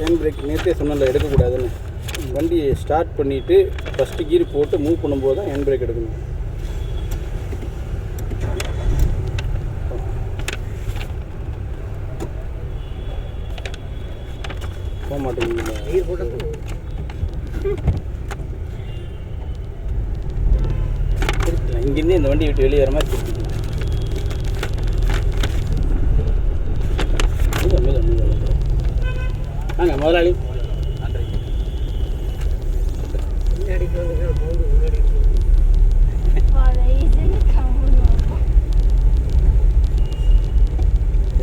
Hand brake நேற்றே சொன்னல எடுக்கக்கூடாதுன்னு. வண்டியை ஸ்டார்ட் பண்ணிவிட்டு ஃபஸ்ட்டு கீர் போட்டு மூவ் பண்ணும்போது தான் ஹேண்ட் பிரேக் எடுக்கணும். போக மாட்டேங்குது. கீர் போட்டு திருப்பிக்கலாம். இங்கேருந்து இந்த வண்டி விட்டு வெளியே வர மாதிரி திருப்பிக்கலாம். வாங்க முதலாளி.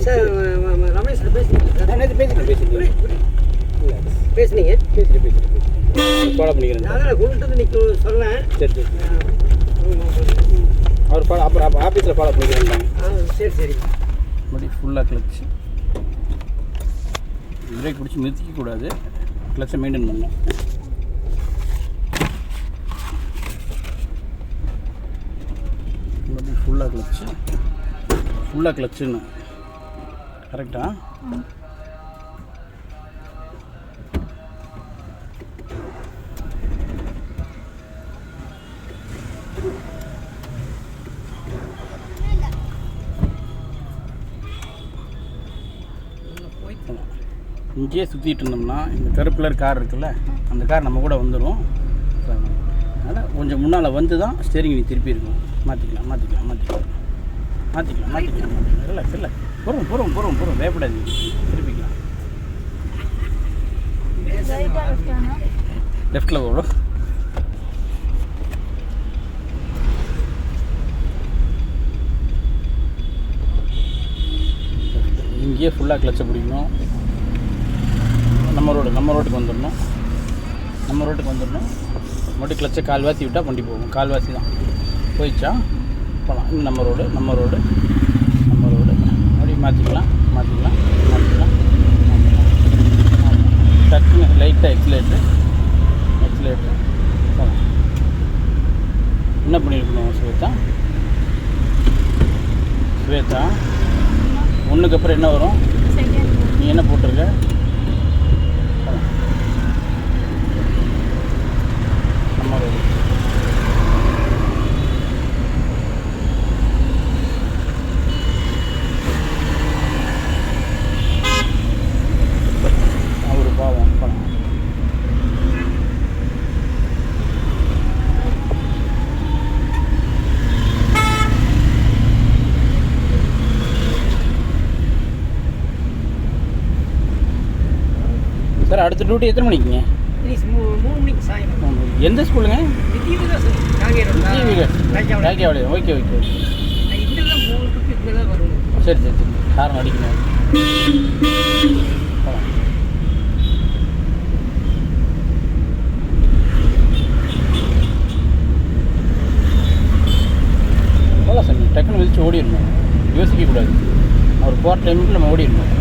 சார் ரமேஷ் பேசுனீங்க ஃபாலோ பண்ணிக்கிறேன். அதான் கொண்டு வந்து நிற்க சொன்னேன். சரி சரி அவர் ஃபாலோ அப்புறம் ஆஃபீஸில் ஃபாலோ பண்ணிக்கிறேன். சரி சரி மறுபடி ஃபுல்லாக கிளச்சு பிரேக் பிடிச்சி நிறுத்திக்கக்கூடாது. கிளச்சை மெயின்டைன் பண்ணணும். மறுபடி ஃபுல்லாக கிளச்சுன்னு கரெக்டா? இங்கேயே சுற்றிட்டு இருந்தோம்னா இந்த கருப்பு கலர் கார் இருக்குல்ல, அந்த கார் நம்ம கூட வந்துடும். அதனால் கொஞ்சம் முன்னால் வந்து தான் ஸ்டேரிங் நீ திருப்பி இருக்கணும். மாற்றிக்கலாம் இல்லை பொறும் வேப்படாது. திருப்பிக்கலாம். லெஃப்டில் போகணும். இங்கேயே ஃபுல்லாக கிளச்சை பிடிக்கணும். நம்ம ரோட்டுக்கு வந்துடணும். மட்டும் கிளச்சை கால்வாசி விட்டால் வண்டி போகும். கால்வாசி தான் போயிடுச்சா போகலாம். இன்னும் நம்ம ரோடு அப்படியே மாற்றிக்கலாம். டக்குன்னு லைட்டாக எக்ஸிலேட்டர் போகலாம். என்ன பண்ணியிருக்கணும் ஸ்வேதா ஒன்றுக்கு அப்புறம் என்ன வரும்? நீ என்ன போட்டிருக்க? நம்ம ரோடு ஒரு பாவம் பணம். சார் அடுத்த டியூட்டி எத்தனை மணிக்குங்க? 3 மணிக்கு சாயங்காலம். எந்த ஸ்கூலுங்க? ராக்கியாவாடி. ஓகே சரி காரணம் அடிக்கணும். போகலாம் சார். டக்குன்னு விதிச்சு ஓடிடணும். யோசிக்கக்கூடாது. அவர் போகிற டைமுக்கு நம்ம ஓடிடணும்.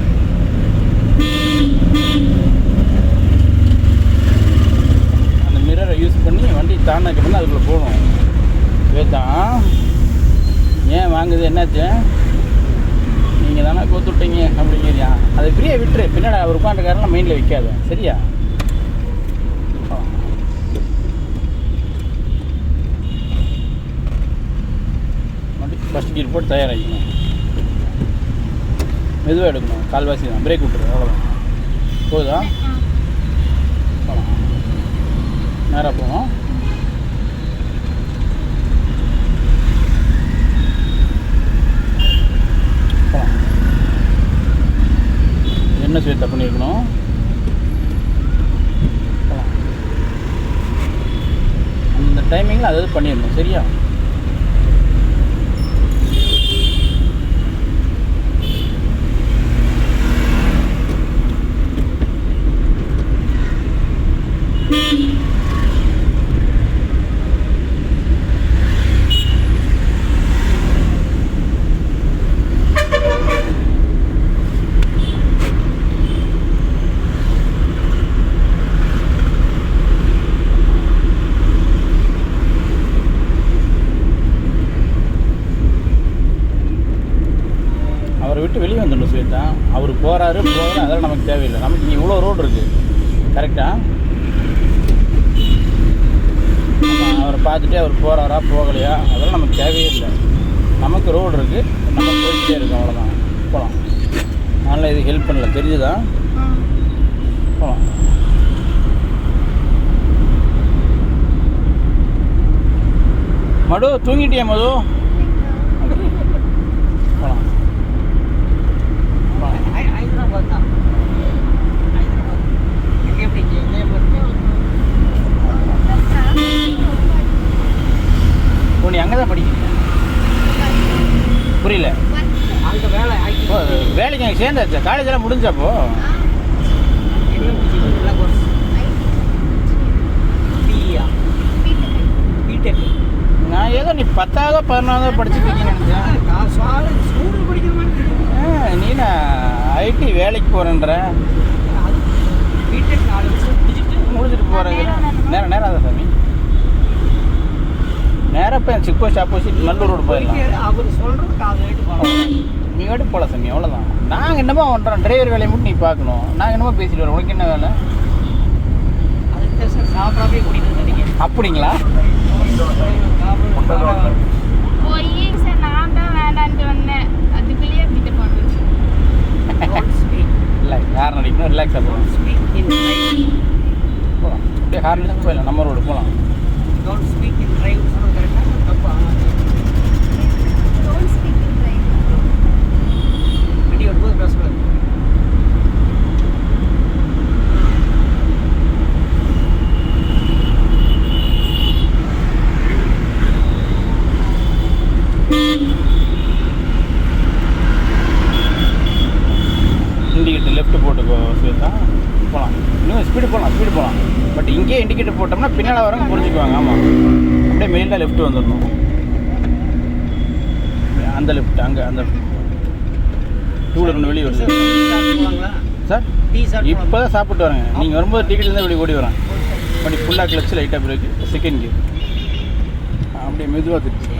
மிரரை யூஸ் பண்ணி வண்டி தாண்டினதுக்கு பண்ணி அதுக்குள்ளே போகணும். வேத்தான் ஏன் வாங்குது என்னாச்சு? நீங்கள் தானே கோத்துவிட்டீங்க அப்படிங்கிறியா? அதை ஃப்ரீயாக விட்டுரு. பின்னாடி அவர் உட்காந்துக்காரெல்லாம் மைண்டில் வைக்காத. சரியா? வண்டி ஃபஸ்ட் கீர் போட்டு தயாராகிக்கணும். மெதுவாக எடுக்கணும். கால்வாசி தான். பிரேக் விட்டுரு. அவ்வளோதான். போகுதா? போகலாம். நேராக போகணும். என்ன ஸ்வேதா பண்ணியிருக்கணும்? அந்த டைமிங்கில் அதாவது பண்ணிடணும். சரியா? அவரை விட்டு வெளியே வந்துடணும் ஸ்வேதா. அவர் போகிறாரு போகல அதெல்லாம் நமக்கு தேவையில்லை. நமக்கு இங்கே இவ்வளோ ரோடு இருக்குது கரெக்டாக. நம்ம அவரை பார்த்துட்டு அவர் போகிறாரா போகலையா அதெல்லாம் நமக்கு தேவையே இல்லை. நமக்கு ரோடு இருக்குது, நம்ம போயிட்டே இருக்கோம், அவ்வளோதான். போகலாம். அதனால் இது ஹெல்ப் பண்ணல, தெரிஞ்சுதா? போகலாம். மடு தூங்கிட்டியா மது? போகலாம். ஹைதராபாத் தான். ஹைதராபாத் எங்கே எப்படி நீ அங்கே தான் படிக்கிறீங்க? புரியல. அங்கே வேலை ஓ, வேலைக்கு அங்கே சேர்ந்தாச்சா? காலேஜெல்லாம் முடிஞ்சாப்போ? என்ன முடிச்சு கோர்ஸ்? பிஇயா? பிடெக். நான் ஏதோ நீ 10ஆவதோ 11ஆவதோ படிச்சுருக்கீங்கன்னு நினச்சேன். ஸ்கூலில் படிக்கிற மாதிரி. நீ ஐடி வேலைக்கு போகிறேன்ற பிடெக் 4 வருஷம் முடிச்சுட்டு போகிறேங்க. நேரம் தான் சாமி. நேராக போய் check post opposite Nallur road போயிடலாம். அவர் சொல்கிறதுக்கு அதை கேட்டு போகலாம். நீ கேட்டு போகலாம் சாமி, அவ்வளோதான். நாங்கள் என்னமோ பண்ணுறோம், டிரைவர் வேலையை மட்டும் நீ பார்க்கணும். நாங்கள் என்னமோ பேசிட்டு வரோம். உனக்கு என்ன வேலை? அதுக்கு சார் சாப்பிடாமே கூட்டிகிட்டு வந்தீங்க. அப்படிங்களா? போய் சார் நான் தான் வேண்டான்ட்டு வந்தேன். அதுக்குள்ளேயே பிட்ட போட்டு இல்லை, ஹார்ன் அடிக்கணும், ரிலாக்ஸாக போகலாம். போகலாம், அப்படியே ஹார்ன் அடிச்சு போயிடலாம். நம்ம ரோடு போகலாம். டோன்ட் ஸ்பீக் இன் டிரைவ் சொன்னது கரெக்டாக தப்பா? Don't speak in drive. வண்டி வரும்போது பேசக்கூடாது. இண்டிகேட்டர் லெஃப்ட் போட்டுக்கோ ஸ்வேதா. போகலாம், இன்னும் ஸ்பீடு போகலாம். பட் இங்கேயே இண்டிகேட்டர் போட்டோம்னா பின்னால் வரவங்க புரிஞ்சுக்குவாங்க. ஆமாம், அப்படியே மெயினாக லெஃப்ட் வந்துடணும். அந்த லெஃப்ட் அங்கே அந்த டூலர் ஒன்று வெளியே வருது சார். இப்போ தான் சாப்பிட்டு வரேங்க. நீங்கள் வரும்போது டிக்கெட்லேருந்து வெளியே ஓடி வரேன். அப்படி ஃபுல்லாக கிளச்சு லைட்டாக பிரேக்கு, செகண்ட் கியர் அப்படியே மெதுவாக திருச்சி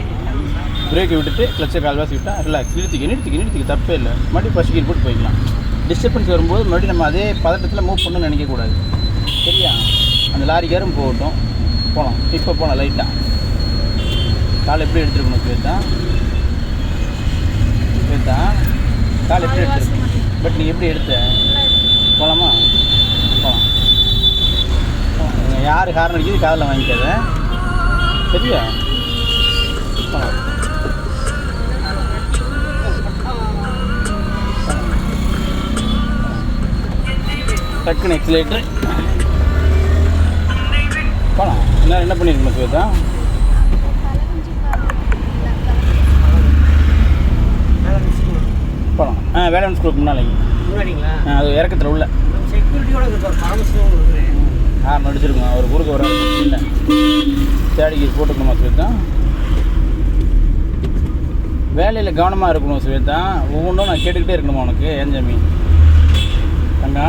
பிரேக்கை விட்டுட்டு கிளச்சை கால்வாசி விட்டால் ரிலாக்ஸ். நிறுத்திக்க தப்பே இல்லை. மறுபடியும் ஃபஸ்ட் கியர் போட்டு போய்க்கலாம். டிஸ்டர்பன்ஸ் வரும்போது மறுபடியும் நம்ம அதே பதட்டத்தில் மூவ் பண்ணணும்னு நினைக்கக்கூடாது. சரியா? அந்த லாரிக்காரும் போகட்டும், போகலாம். இப்போ போகலாம் லைட்டாக. காலை எப்படி எடுத்துருக்கணும் ஸ்வேதா? காலை எப்படி எடுத்துருக்கணும்? பட் நீ எப்படி எடுத்த? போகலாமா? போகலாம். யார் காரணம் அடிக்குது காதில் வாங்கிக்காத. சரியா? போகலாம். டக்குன்னு எக்ஸிலேட்டர் போகலாம். என்ன பண்ணியிருக்கணும் ஸ்வேதா? போகலாம். வேளாண் ஸ்கூலுக்கு முன்னாடிங்களா? அது இறக்கத்தில் உள்ள செக்யூரிட்டியோட இருக்கிறேன். ஹார்ன் அடிச்சிருக்கோம். அவர் ஊருக்கு வர இல்லை தேடிக்கு போட்டுக்கணுமா ஸ்வேதா? வேலையில் கவனமாக இருக்கணும் ஸ்வேதா. ஒவ்வொன்றும் நான் கேட்டுக்கிட்டே இருக்கணுமா உனக்கு? ஏன் சாமி தங்கா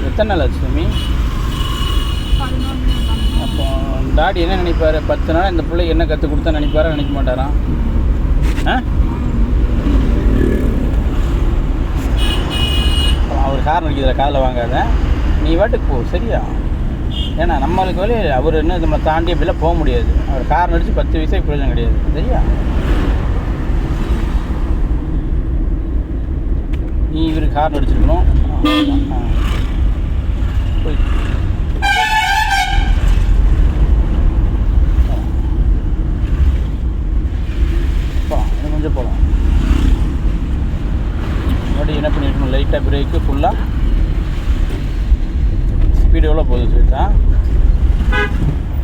எத்தனை நாள் ஆச்சு சாமி? அப்போ டாடி என்ன நினைப்பார்? 10 நாள் இந்த பிள்ளைக்கு என்ன கற்றுக் கொடுத்தா நினைப்பாரா நினைக்க மாட்டாராம்? அவர் ஹார்ன் அடிக்கிறத காதில் வாங்காத, நீ வாட்டுக்கு போ. சரியா? ஏன்னா நம்மளுக்கு வேலையே அவர் என்ன நம்ம தாண்டி அப்படிலாம் போக முடியாது. அவர் ஹார்ன் அடித்து 10 வயசாக பிரயோஜனம் கிடையாது. சரியா? நீ இவருக்கு ஹார்ன் அடிச்சிருக்கணும். போய் போகலாம், இன்னும் கொஞ்சம் போகலாம். மறுபடியும் என்ன பண்ணியிருக்கணும்? லைட்டாக பிரேக்கு ஃபுல்லாக. ஸ்பீடு எவ்வளோ போகுது ஸ்வேதா?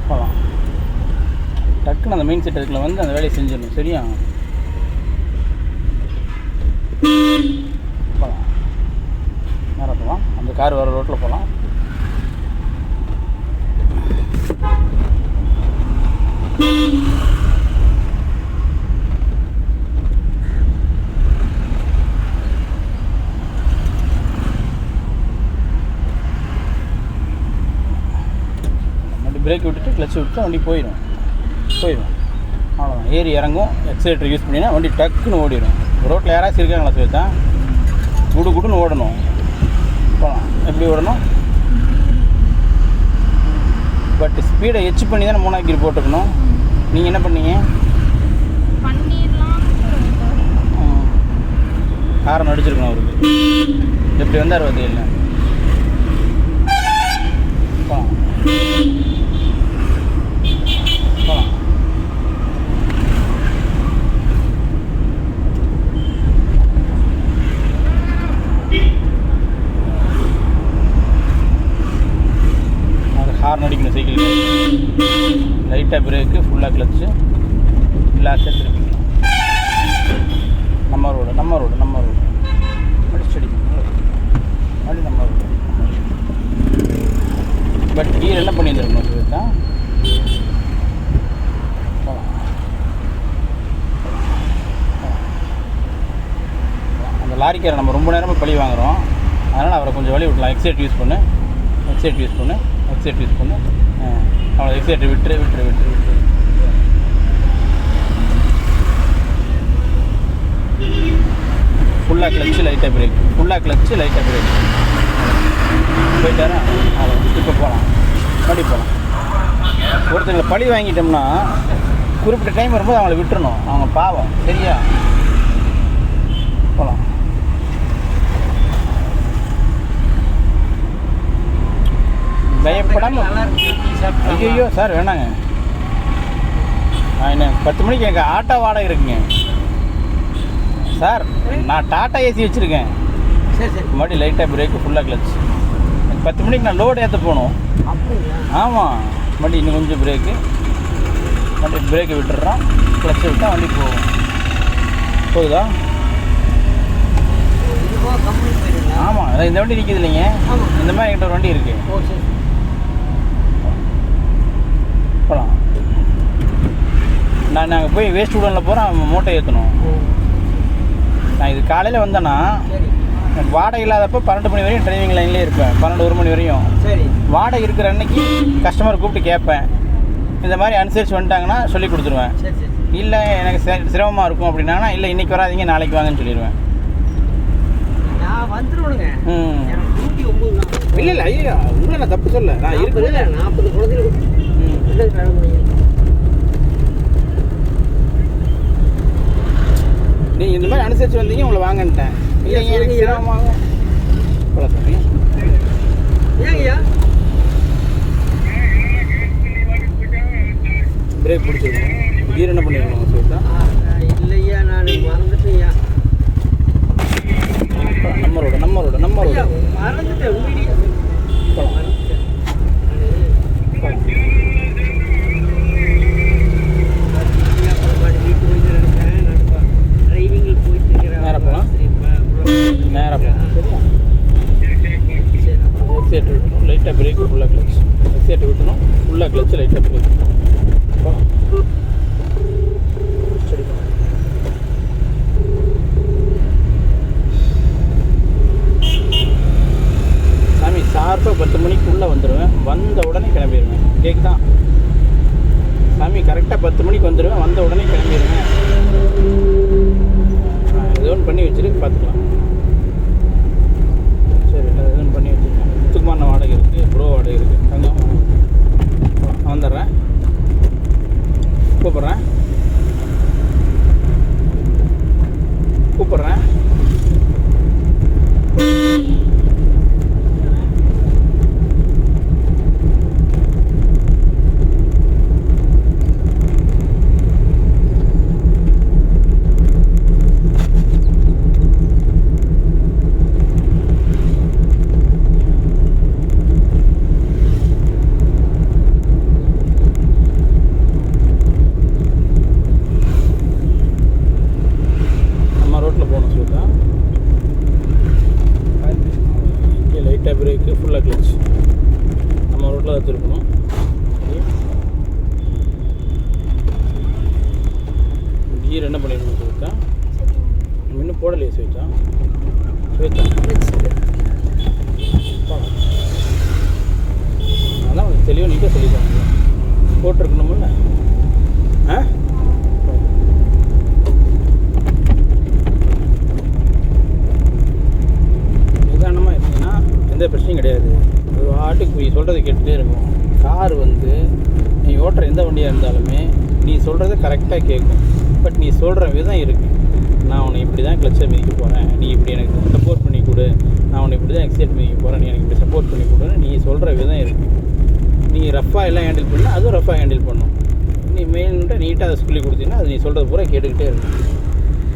போகலாம். டக்குன்னு அந்த மெயின் செட் இதுக்குள்ள வந்து அந்த வேலையை செஞ்சிடணும். சரியா? போகலாம். நேரம் போகலாம். அந்த கார் வர ரோட்டில் போகலாம். பிரேக் விட்டுட்டு கிளச் விட்டு வண்டி போயிடும். அவ்வளோதான். ஏறி இறங்கும். எக்ஸலேட்டர் யூஸ் பண்ணினா வண்டி டக்குன்னு ஓடிடும். ரோட்டில் யாராச்சும் இருக்காங்களா சுவேதா? குடு குடுன்னு ஓடணும். போகலாம். எப்படி ஓடணும்? பட் ஸ்பீடை எச்சு பண்ணி தானே 3 கீர் போட்டுக்கணும். நீங்கள் என்ன பண்ணீங்க? காரம் அடிச்சிருக்கணும் அவருக்கு. எப்படி வந்தார் வதையில்? போகலாம் போகலாம். ஹார்ன் அடிக்கணும் சைக்கிள். லைட்டாக பிரேக்கு, ஃபுல்லாக கிளச்சு, லாஸ்ட்டாக திருப்பிக்கலாம். நம்ம ரோடு அடிக்கணும். மறுபடி நம்ம ரோடு. பட் கீழே என்ன பண்ணியிருந்துருக்கணும் சுவேதா? அந்த லாரிக்காரை நம்ம ரொம்ப நேரமாக பழி வாங்குகிறோம். அதனால் அவரை கொஞ்சம் வழி விடலாம். எக்ஸைட் யூஸ் பண்ணு. அவ்வளோ எக்ஸைட் விட்டுரு. ஃபுல்லாக கிளச்சு லைட்டாக பிரேக். போயிட்டாரா? அவ்வளோ. இப்போ போகலாம். மறுபடி போகலாம். ஒருத்தங்களை பழி வாங்கிட்டோம்னா குறிப்பிட்ட டைம் வரும்போது அவங்கள விட்டுறணும். அவங்க பாவம். சரியா? போகலாம். பயப்படாமல். ஐயோ சார் வேணாங்க. என்ன 10 மணிக்கு எனக்கு ஆட்டோ வாடகை இருக்குங்க சார். நான் டாட்டா ஏசி வச்சுருக்கேன். சரி. மறுபடியும் லைட்டாக பிரேக்கு, ஃபுல்லாக கிளச். 10 மணிக்கு நான் லோடு ஏற்ற போகணும். ஆமாம். மறுபடியும் இன்னும் கொஞ்சம் பிரேக்கு, மறுபடியும் பிரேக்கை விட்டுடுறோம். கிளச்சை விட்டால் வண்டி போகும். போகுதா? ஆமாம். அதான் இந்த வண்டி நிற்கிது இல்லைங்க. இந்த மாதிரி என்கிட்ட ஒரு வண்டி இருக்குது. போகலாம். நாங்கள் போய் வேஸ்ட் உடனில் போகிறோம். மூட்டை ஏற்றணும். நான் இது காலையில் வந்தேன்னா எனக்கு வாடகை இல்லாதப்போ 12 மணி வரையும் டிரைவிங் லைன்லேயே இருப்பேன். 12-1 மணி வரையும். சரி. வாடகை இருக்கிற அன்னைக்கு கஸ்டமர் கூப்பிட்டு கேட்பேன். இந்த மாதிரி அனுசரித்து வந்துட்டாங்கன்னா சொல்லி கொடுத்துருவேன். இல்லை எனக்கு சிரமமாக இருக்கும் அப்படின்னாங்கன்னா இல்லை இன்றைக்கி வராதிங்க நாளைக்கு வாங்கன்னு சொல்லிடுவேன். இல்லை ஐயா உங்களை நான் தப்பு சொல்ல. நான் இருக்குது 40 குழந்தைகள். நீங்கள் இந்த மாதிரி அனுசரித்து வந்தீங்க உங்களை வாங்கன்ட்டேன். இல்லைங்க எனக்கு சிரமமாக ஏங்கய்யா பிரேக் பிடிச்சிருக்கோம். கீர் என்ன பண்ணிருக்கோம் சொல்லிட்டா? இல்லையா நான் மறந்துட்டேன்யா. நம்ம ரோடு மறந்துட்டேன். நேராக போகலாம். எக்ஸைட் விட்டணும். லைட்டாக பிரேக்கு, ஃபுல்லாக கிளச். எக்ஸைட் விட்டணும். ஃபுல்லாக கிளச்சு, லைட்டாக பிரேக். போகலாம். சரி. சாமி ஷார்ப்பாக 10 மணிக்குள்ளே வந்துடுவேன். வந்த உடனே கிளம்பிடுவேன். கேக்குதா சாமி? கரெக்டாக 10 மணிக்கு வந்துடுவேன். வந்த உடனே கிளம்பிடுவேன். ஏதோ ஒன்று பண்ணி வச்சுருக்கு, பார்த்துக்கலாம். சரி, ஏதோ ஒன்று பண்ணி வச்சுருக்கேன். முத்துக்குமான வாடகை இருக்குது, ப்ரோ வாடகை இருக்குது. தங்கம் வந்துடுறேன். கூப்பிட்றேன். பிரேக்கு, ஃபுல்லாக கிளச். நம்ம ரோட்டில் தான் திருப்பணும். கீர் என்ன பண்ணிடணும் ஸ்வேதா? இன்னும் போடலையே ஸ்வேதா? அதான் உங்களுக்கு தெளிவாக நீட்டாக சொல்லிட்டாங்க. போட்டிருக்கணும்ல. ஆ எந்த பிரச்சனையும் கிடையாது. அது வாட்டுக்கு நீ சொல்கிறத கேட்டுகிட்டே இருக்கும். கார் வந்து நீ ஓட்டுற எந்த வண்டியாக இருந்தாலுமே நீ சொல்கிறத கரெக்டாக கேட்கும். பட் நீ சொல்கிற விதம் இருக்குது. நான் உன்னை இப்படி தான் கிளச்சை மிதிக்க போகிறேன், நீ இப்படி எனக்கு சப்போர்ட் பண்ணி கொடு, நான் உன்னை இப்படி தான் எக்ஸைட் மிதிக்க போகிறேன், நீ எனக்கு இப்படி சப்போர்ட் பண்ணி கொடுன்னு நீ சொல்கிற விதம் இருக்குது. நீ ரஃபாக எல்லாம் ஹேண்டில் பண்ணால் அதுவும் ரஃபாக ஹேண்டில் பண்ணும். நீ மெயின்கிட்ட நீட்டாக அதை சொல்லி கொடுத்தீங்கன்னா அது நீ சொல்கிறது பூரா கேட்டுக்கிட்டே இருக்கும்.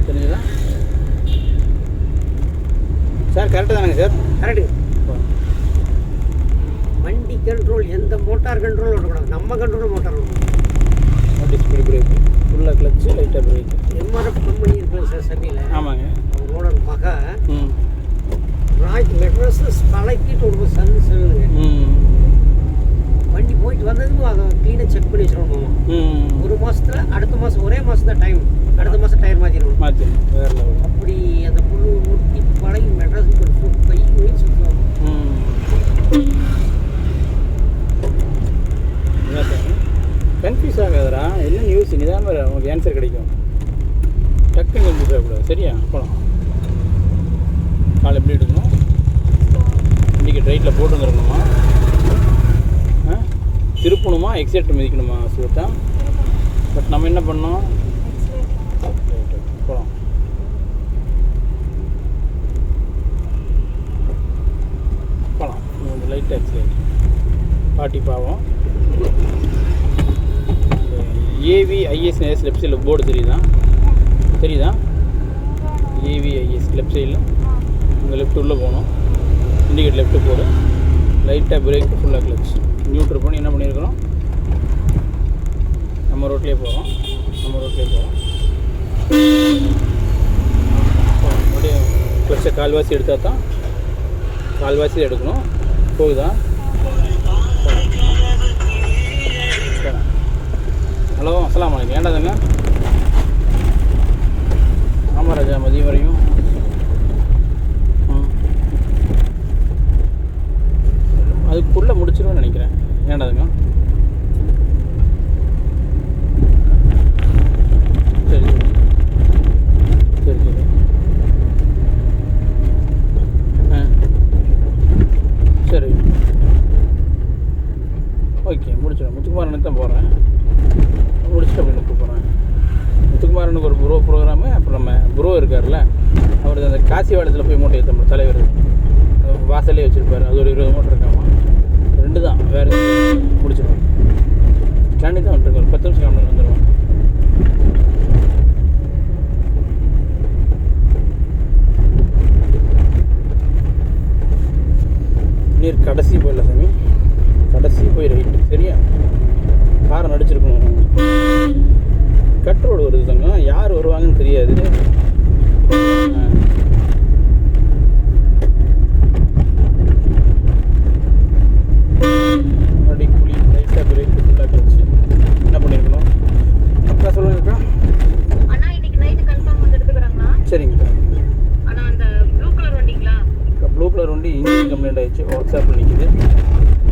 தெரிஞ்சுதா சார்? கரெக்டாக தானேங்க சார்? கரெக்டு. வண்டி கண்ட்ரோல் எந்த மோட்டார் கண்ட்ரோல் ஓட்டக்கூடாது, நம்ம கண்ட்ரோல் மோட்டார் ஓட்டணும். வண்டி ஸ்பீடு பிரேக்கு, ஃபுல்லாக கிளச்சு, லைட்டாக பிரேக்கு. எம்ஆர்எஃப் கம்பெனி இருக்குது சார் சென்னையில். ஆமாங்க. அவரோட மக மெட்ராஸ் பழக்கிட்டு ஒரு சொல்லுங்க. வண்டி போயிட்டு வந்ததுக்கும் அதை க்ளீனாக செக் பண்ணி வச்சுருவோம். ஒரு மாதத்தில் அடுத்த மாதம் ஒரே மாதம் தான் டைம், அடுத்த மாதம் டயர் மாற்றிடுவோம். வேறு லெவல். அப்படி அந்த புழு ஊட்டி பழகி மெட்ராஸுக்கு ஒரு பை சுற்றுவாங்க. கன்ஃபியூஸ் ஆகாதரா, என்ன நியூஸ் நீ தான் உனக்கு ஆன்சர் கிடைக்கும். டக்குன்னு கன்ஃபியூஸ் ஆகக்கூடாது. சரியா? போகலாம். கால் எப்படி எடுக்கணும்? இன்றைக்கி ரைட்டில் போட்டு வந்துடணுமா, திருப்பணுமா, எக்ஸைட் மிதிக்கணுமா சுத்தா? பட் நம்ம என்ன பண்ணோம்? போகலாம். போகலாம். லைட்டாக எக்ஸைட் பாட்டி பாவம். AVIS லெஃப்ட் சைடில் போர்டு தெரியுதா? AVIS லெஃப்ட் சைடில் அங்கே லெஃப்ட் உள்ளே போகணும். இண்டிகேட் லெஃப்ட்டு போடு, லைட்டாக பிரேக்கு, ஃபுல்லாக கிளச், நியூட்ரல் பண்ணி என்ன பண்ணியிருக்கிறோம்? நம்ம ரோட்லேயே போகிறோம். அப்படியே கிளச்சை கால்வாசி எடுத்தால் தான், கால்வாசி எடுக்கணும். போகுதா? ஹலோ, அஸ்ஸலாமு அலைக்கும். ஏண்டாதுங்க? ஆமாம் ராஜா, மதியம் வரையும். அதுக்குள்ளே முடிச்சிடுவேன்னு நினைக்கிறேன். ஏண்டாதுங்க? சரி சரி ஓகே, முடிச்சிடுவேன். முத்துக்குமாரனுக்கு தான் போகிறேன். முடிச்சுட்டு அப்படின்னு கூப்பிட்றேன். முத்துக்குமாரனுக்கு ஒரு ப்ரோ ப்ரோக்ராமு. அப்புறம் நம்ம ப்ரோ இருக்கார்ல, அவர் அந்த காசிவாளத்தில் போய் மூட்டை ஏற்ற தலைவர் வாசல்லே வச்சுருப்பார். அது ஒரு 20 மூட்டை இருக்காமா. 2 தான், வேறு முடிச்சிடுவோம். கிளாண்டி தான் வந்துருக்கு. ஒரு 10 நிமிஷம் கிளம்பி வந்துடுவோம். நீர் கடைசி போயிடல சாமி, கடைசி போய் ரைட்டு. சரியா? காரை நடிச்சிருக்கணும். கட் ரோடு வருது தாங்க, யார் வருவாங்கன்னு தெரியாது. அப்படி குழி லைட்டாக பிரேக் ஃபுல்லாக கிளச்சு என்ன பண்ணியிருக்கணும்? அக்கா சொல்லுங்கக்கா. அண்ணா இன்னைக்கு நைட்டு கன்ஃபார்ம் வந்து எடுத்துக்கிறாங்களா? சரிங்கக்கா. ஆனால் அந்த ப்ளூ கலர் வண்டிங்களா? ப்ளூ கலர் வண்டி இன்ஜின் கம்ப்ளைண்ட் ஆகிடுச்சு, ஒர்க் ஷாப்பில் நிற்கிது.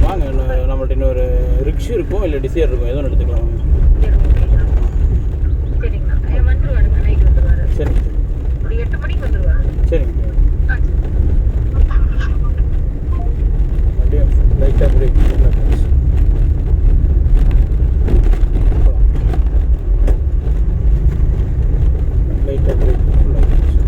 வாங்க, நம்மள்ட்ட இன்னொரு ரிக்ஷு இருக்கும், இல்லை டிசைர் இருக்கும், எதுவும் எடுத்துக்கலாம். வாங்க. சரிங்கண்ணா, வந்துருவாருங்க, நைட் வந்துருவாரு. சரிங்க, ஒரு 8 மணிக்கு வந்துருவாரு. சரிங்க. அப்படியே லைட்டாக பிரேக் ஃபுல்லாக கிளச்சு. லைட்டாக பிரேக் ஃபுல்லாக கிளச்சு.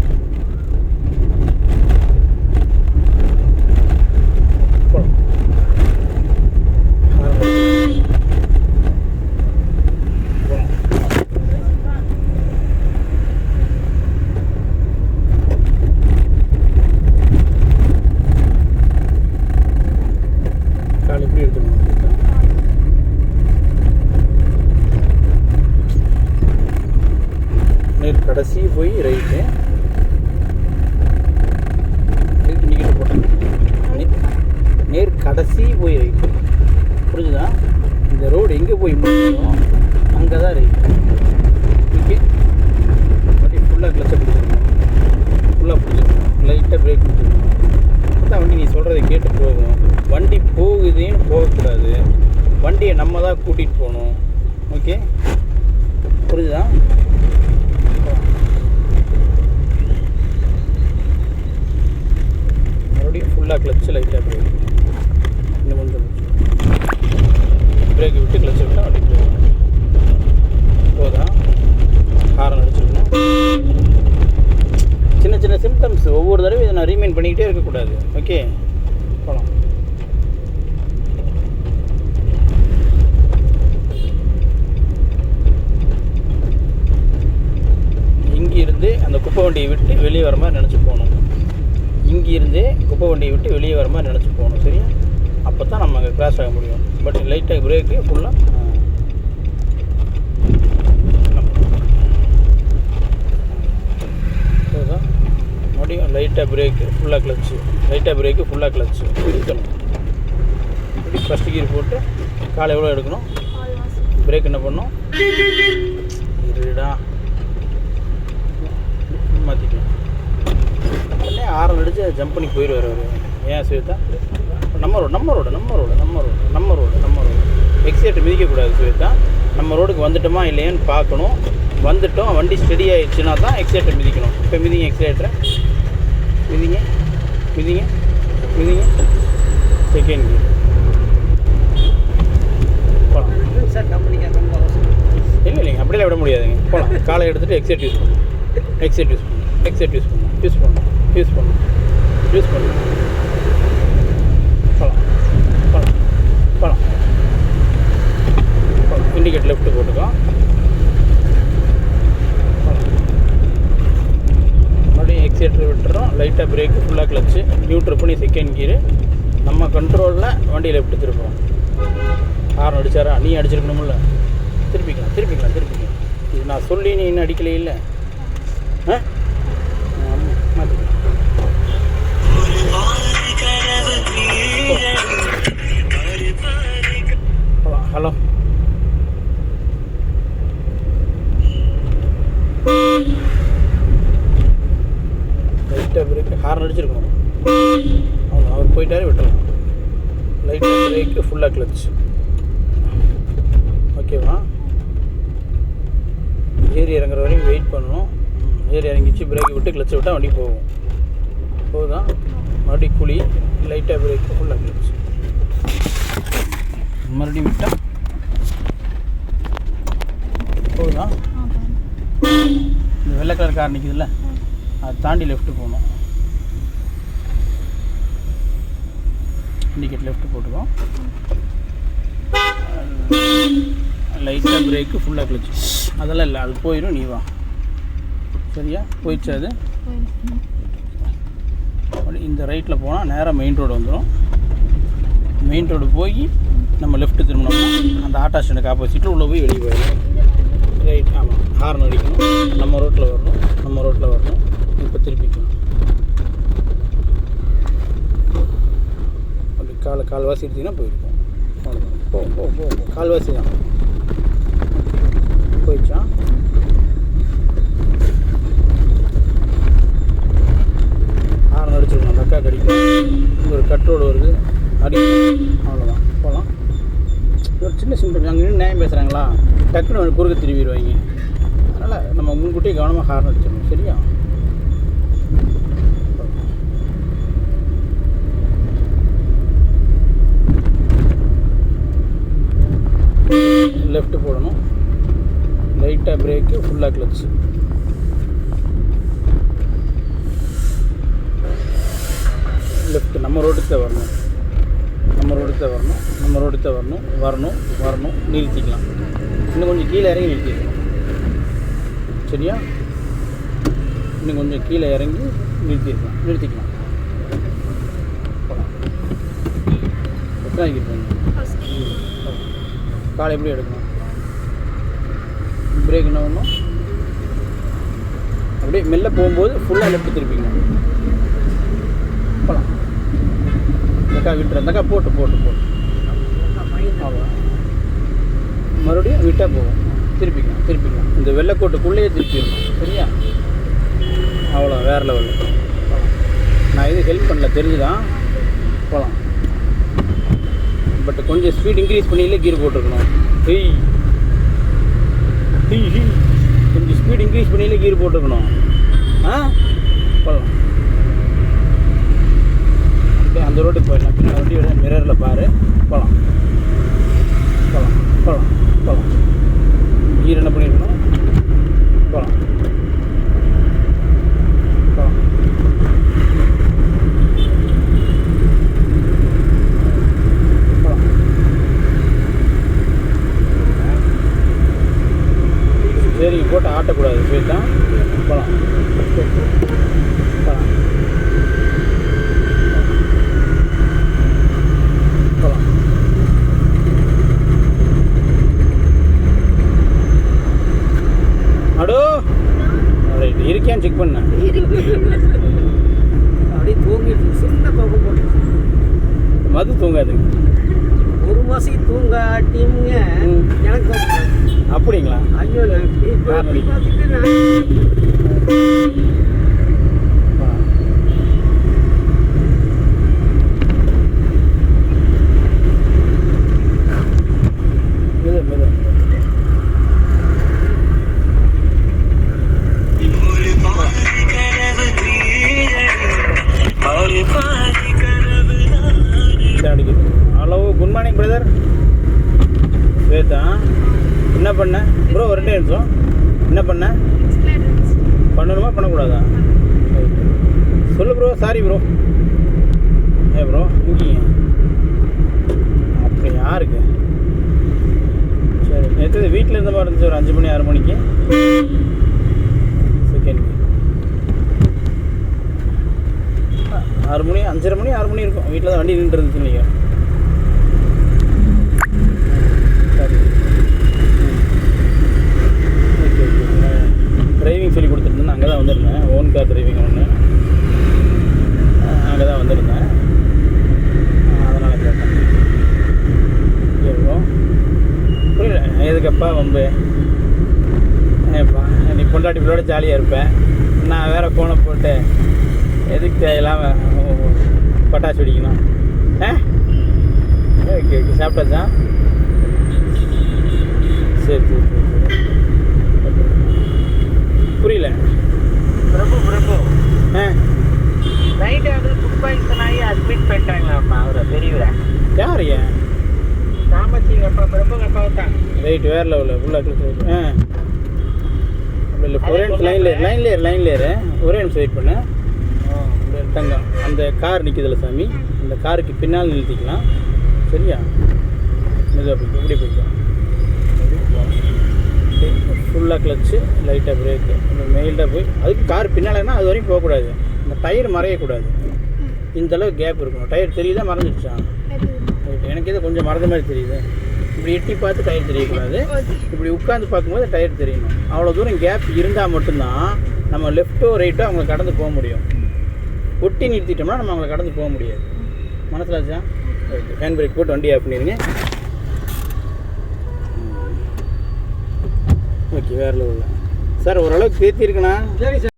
கால் எப்படி எடுத்துக்கணும்? நேர் கடைசி போய் ரைட்டு இண்டிகேட்டர் போட்டேன். நேர் கடைசி போய் ரைட்டு. புரிஞ்சுதா? இந்த ரோடு எங்கே போய் முடியும் அங்கே தான் ரைட்டு. ஓகே, வண்டி ஃபுல்லாக கிளச்சை பிடிச்சிருக்கணும், ஃபுல்லாக பிடிச்சிருக்கணும், லைட்டாக பிரேக் பிடிச்சிருக்கணும். அப்போ தான் வண்டி நீ சொல்கிறத கேட்டு போகும். வண்டி போகுதுன்னு போகக்கூடாது, வண்டியை நம்ம தான் கூட்டிகிட்டு போகணும். ஓகே, புரிஞ்சுதா? மறுபடியும் ஃபுல்லாக ஃபுல்லாக கிளச்சு லைட்டாக பிரேக். இன்னும் கொஞ்சம் பிரேக் விட்டு கிளச்சு விட்டால் வண்டி போகும். போதா ஹாரன் அடிச்சிருக்கணும். சின்ன சின்ன சிம்டம்ஸ் ஒவ்வொரு தடவை இதை நான் ரீமைண்ட் பண்ணிக்கிட்டே இருக்கக்கூடாது. ஓகே, போகலாம். இங்கிருந்து அந்த குப்பை வண்டியை விட்டு வெளியே வர மாதிரி நினச்சி போகணும். இங்கிருந்து குப்பை வண்டியை விட்டு வெளியே வர மாதிரி நினச்சி போகணும். சரியா? அப்போ தான் நம்ம அங்கே கிராஸ் ஆக முடியும். பட் லைட்டாக பிரேக்கு ஃபுல்லாக அதுதான் முடியும். லைட்டாக பிரேக்கு ஃபுல்லாக கிளச்சு, லைட்டாக பிரேக்கு ஃபுல்லாக கிளச்சு இருக்கணும். இப்படி ஃபஸ்ட்டு கீர் போட்டு காலை எவ்வளோ எடுக்கணும், பிரேக் என்ன பண்ணணும், இருடா மாற்றிக்கலாம். உடனே ஆரன் அடித்து ஜம்ப் பண்ணி போயிடுவார் அவர். ஏன் சுவேதா? நம்ம ரோடு எக்ஸைட்டர் மிதிக்கக்கூடாது சுவேதா. நம்ம ரோடுக்கு வந்துட்டோமா இல்லையான்னு பார்க்கணும். வந்துட்டோம், வண்டி ஸ்டெடி ஆகிடுச்சுன்னா தான் எக்ஸைட்டர் மிதிக்கணும். இப்போ மிதிங்க எக்ஸைட்டரை, மிதிங்க. செகண்ட் கீர் போகலாம். சார் கம்பெனிக்காக ரொம்ப அவசரம். இல்லைங்க, அப்படிலாம் விட முடியாதுங்க. போகலாம். காலை எடுத்துகிட்டு எக்ஸைட் யூஸ் பண்ணணும். போகலாம். இண்டிகேட் லெஃப்ட்டு போட்டுக்கோ. மறுபடியும் எக்ஸைட்டர் விட்டுறோம். லைட்டாக பிரேக்கு ஃபுல்லாக கிளச்சு நியூட்ரல் பண்ணி செகண்ட் கீரு. நம்ம கண்ட்ரோலில் வண்டி லெஃப்ட்டு திருப்போம். ஹாரன் அடித்தாரா? நீ அடிச்சிருக்கணுமில்ல. திருப்பிக்கலாம். இது நான் சொல்லி நீ இன்னும் அடிக்கலையே இல்லை. ஹலோ, லைட்டாக பிரேக்கு ஹாரன் அடிச்சிருக்கணும். அவர் போயிட்டாரே, விட்டுலாம். லைட்டாக பிரேக்கு ஃபுல்லாக கிளச்சு. ஓகேவா? ஏறி இறங்குற வரையும் வெயிட் பண்ணணும். ஏறி இறங்கிச்சு பிரேக் விட்டு கிளச்சு விட்டால் வண்டி போகும். போதுதான். மறுபடியும் குழி, லைட்டாக பிரேக்கு ஃபுல்லாக கிளச்சு, மறுபடியும் விட்டால் போதுதான். இந்த வெள்ளை கலர் கார் நிற்குதுல்ல, அதை தாண்டி லெஃப்ட்டு போகணும். இண்டிகேட் லெஃப்ட்டு போட்டுக்கோம். லைட்டாக பிரேக்கு ஃபுல்லாக கிளச்சு. அதெல்லாம் இல்லை, அது போயிடும். நீ வா. சரியா? போயிடுச்சு அது. இந்த ரைட்டில் போனால் நேராக மெயின் ரோடு வந்துடும். மெயின் ரோடு போய் நம்ம லெஃப்ட்டு திரும்பினோம்னா அந்த ஆட்டோ ஸ்டாண்டுக்கு ஆப்போசிட்டில் உள்ளே போய் வெளியே போயிடும். ரைட். ஆமாம், ஹார்ன் அடிக்கணும். நம்ம ரோட்டில் வரணும். இப்போ திருப்பிக்கணும். அப்படி கால்வாசி எடுத்திங்கன்னா போயிருக்கோம். அவ்வளோதான். போ கால்வாசி தான் போயிடுச்சா? ஹார்ன் அடிச்சிருக்கணும். அந்த அக்கா கடிக்கும். இங்கே ஒரு கட் ரோடு வருது, அடிக்கணும். அவ்வளோதான். போகலாம். ஒரு சின்ன சிம்பிள். அங்கே நின்று நியாயம் பேசுகிறாங்களா, டக்குன்னு குறுக்க திரும்பிடுவாங்க. அதனால் நம்ம முன்கூட்டியே கவனமாக ஹார்ன் அடிச்சிடணும். சரியா? லெஃப்ட்டு போடணும். லைட்டாக பிரேக்கு ஃபுல்லாக கிளச்சு. லெஃப்ட். நம்ம ரோட்டுக்கு தான் வரணும். நிறுத்திக்கலாம். இன்னும் கொஞ்சம் கீழே இறங்கி நிறுத்திக்கலாம். சரியா? இன்னும் கொஞ்சம் கீழே இறங்கி நிறுத்திக்கலாம். போகலாம். எத்தனை இருப்பாங்க? காலை எப்படி எடுக்கணும்? பிரேக் என்ன பண்ணணும்? அப்படியே மெல்ல போகும்போது ஃபுல்லாக லெஃப்ட் திருப்பிங்க. போகலாம். அந்தக்கா விட்டுற, அந்தக்கா போட்டு அவ்வளோ. மறுபடியும் விட்டால் போகும். திருப்பிக்கலாம். இந்த வெள்ளைக்கோட்டுக்குள்ளேயே திருப்பிடணும். சரியா? அவ்வளோ. வேறு லெவலில் போகலாம். நான் எதுவும் ஹெல்ப் பண்ணல, தெரிஞ்சுதான். போகலாம். பட் கொஞ்சம் ஸ்பீட் இன்க்ரீஸ் பண்ணியிலே கீர் போட்டிருக்கணும். கொஞ்சம் ஸ்பீட் இன்க்ரீஸ் பண்ணியிலே கீர் போட்டிருக்கணும். போகலாம். அது தூங்காதுங்க. ஒரு மாதம் தூங்காட்டிங்க எனக்கு தோணுது. அப்படிங்களா? ஐயோ பார்த்துட்டு நான் hello, good morning brother. Shweta, என்ன பண்ண ப்ரோ? ஒரு 2 நிமிஷம். என்ன பண்ண? பண்ணணுமா பண்ணக்கூடாதா? சொல்லு ப்ரோ. Sorry bro. ப்ரோ இங்கீங்க அப்படி யாருக்கு? சரி, நேற்று வீட்டில் இருந்த மாதிரி இருந்துச்சு. ஒரு 5 மணி 6 மணிக்கு செகண்ட் 6 மணி 5:30 மணி 6 மணி இருக்கும். வீட்டில் தான் வண்டி நின்று இருந்துச்சு இல்லையா? சரி, ஓகே ஓகே. டிரைவிங் சொல்லி கொடுத்துருந்தேன். அங்கே தான் வந்திருந்தேன். ஓன் கார் டிரைவிங் ஒன்று அங்கே தான் வந்திருந்தேன். அதனால் கேட்டேன். எவ்வளோ புரியல. எதுக்கப்பா வம்பு? ஏப்பா, நீ பொண்டாட்டி பிள்ளோட ஜாலியாக இருப்பேன். நான் வேறு ஃபோனை போட்டு எதுக்கு தேவையில்லாமல் பட்டாசு வெடிக்கணும்? Okay okay. சாப்பிட்டாச்சா? சரி சரி சரி சரி. புரியல. பிரபு நைட்டு அது ஃபுட் பாய்சன் ஆகி அட்மிட் பண்ணிட்டாங்களாம்மா அவரை பெரியவரை. யார்? ஏன் சாமச்சிங்க அப்பா பிரபுங்க அப்பா தான். ரைட், வேறு லெவலில் ஃபுல்லாக அப்படி இல்லை. ஒரே நிமிஷம் லைன்லேரு ஒரே நிமிஷம் வெயிட் பண்ணு. தங்கம், அந்த கார் நிற்கிதுல்ல சாமி, அந்த காருக்கு பின்னால் நிறுத்திக்கலாம். சரியா? மெதுவாக போய்க்கும். இப்படி போய்க்கும். ஃபுல்லாக கிளச்சு, லைட்டாக பிரேக்கு, அந்த மெயில்டாக போய் அதுக்கு கார் பின்னால்னா அது வரையும் போகக்கூடாது. இந்த டயர் மறையக்கூடாது. இந்தளவு கேப் இருக்கணும். டயர் தெரியுதா? மறைஞ்சிடுச்சா? எனக்கு எது கொஞ்சம் மறந்த மாதிரி தெரியுது. இப்படி எட்டி பார்த்து டயர் தெரியக்கூடாது. இப்படி உட்காந்து பார்க்கும்போது டயர் தெரியணும். அவ்வளோ தூரம் கேப் இருந்தால் மட்டும்தான் நம்ம லெஃப்ட்டோ ரைட்டோ அவங்களை கடந்து போக முடியும். ஒட்டி நிறுத்திட்டோம்னா நம்ம அவங்களை கடந்து போக முடியாது. மனசிலாச்சா? ஓகே. ஹேண்ட் பிரேக் போட்டு வண்டி ஆஃப் பண்ணிடுங்க. ஓகே, வேறு லெவலில் சார் ஓரளவுக்கு தேர்த்தி இருக்குண்ணா. சரி சார்.